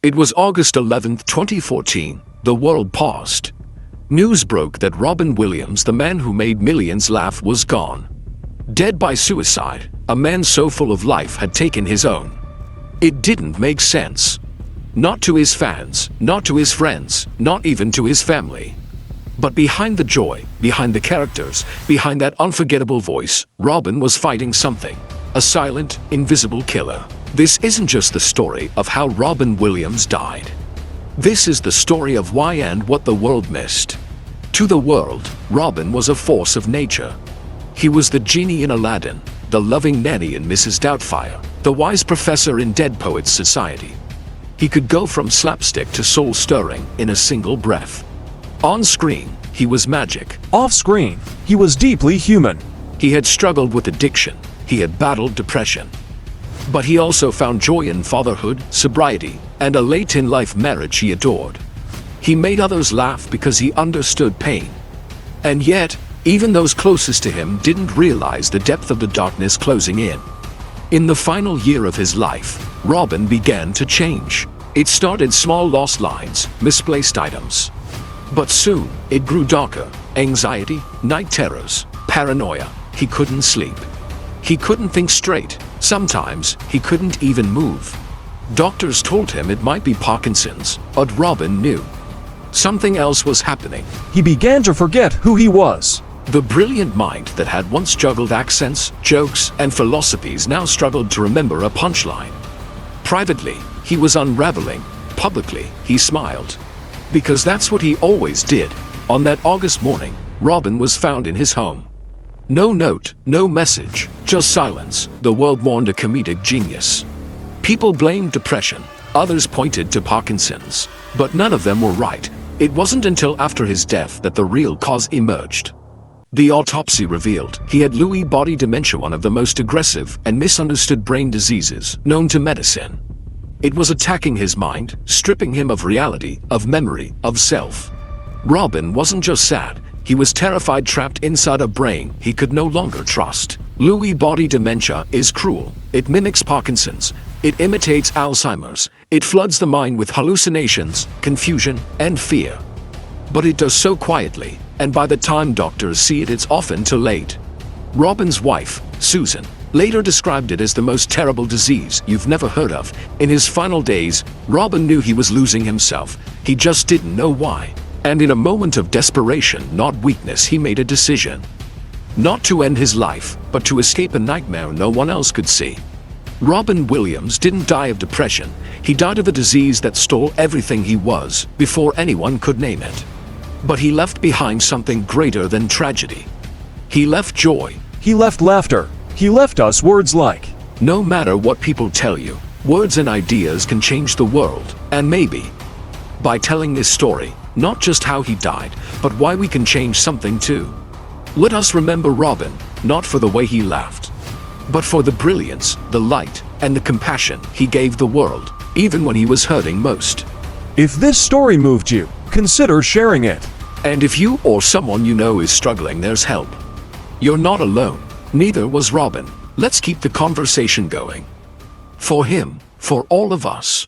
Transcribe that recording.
It was August 11th, 2014. The world paused. News broke that Robin Williams, the man who made millions laugh, was gone. Dead by suicide, a man so full of life had taken his own. It didn't make sense. Not to his fans, not to his friends, not even to his family. But behind the joy, behind the characters, behind that unforgettable voice, Robin was fighting something. A silent, invisible killer. This isn't just the story of how Robin Williams died. This is the story of why and what the world missed. To the world, Robin was a force of nature. He was the genie in Aladdin, the loving nanny in Mrs. Doubtfire, the wise professor in Dead Poets Society. He could go from slapstick to soul-stirring in a single breath. On screen, he was magic. Off screen, he was deeply human. He had struggled with addiction. He had battled depression. But he also found joy in fatherhood, sobriety, and a late-in-life marriage he adored. He made others laugh because he understood pain. And yet, even those closest to him didn't realize the depth of the darkness closing in. In the final year of his life, Robin began to change. It started small lost lines, misplaced items. But soon, it grew darker. Anxiety, night terrors, paranoia. He couldn't sleep. He couldn't think straight. Sometimes, he couldn't even move. Doctors told him it might be Parkinson's, but Robin knew. Something else was happening. He began to forget who he was. The brilliant mind that had once juggled accents, jokes, and philosophies now struggled to remember a punchline. Privately, he was unraveling. Publicly, he smiled. Because that's what he always did. On that August morning, Robin was found in his home. No note, no message, just silence. The world mourned a comedic genius. People blamed depression. Others pointed to Parkinson's. But none of them were right. It wasn't until after his death that the real cause emerged. The autopsy revealed he had Lewy Body Dementia, one of the most aggressive and misunderstood brain diseases known to medicine. It was attacking his mind, stripping him of reality, of memory, of self. Robin wasn't just sad. He was terrified, trapped inside a brain he could no longer trust. Lewy Body Dementia is cruel. It mimics Parkinson's. It imitates Alzheimer's. It floods the mind with hallucinations, confusion, and fear. But it does so quietly, and by the time doctors see it, it's often too late. Robin's wife, Susan, later described it as the most terrible disease you've never heard of. In his final days, Robin knew he was losing himself. He just didn't know why. And in a moment of desperation, not weakness, he made a decision. Not to end his life, but to escape a nightmare no one else could see. Robin Williams didn't die of depression. He died of a disease that stole everything he was before anyone could name it. But he left behind something greater than tragedy. He left joy. He left laughter. He left us words like, no matter what people tell you, words and ideas can change the world. And maybe, by telling this story, not just how he died, but why we can change something too. Let us remember Robin, not for the way he laughed, but for the brilliance, the light, and the compassion he gave the world, even when he was hurting most. If this story moved you, consider sharing it. And if you or someone you know is struggling, there's help. You're not alone. Neither was Robin. Let's keep the conversation going. For him, for all of us.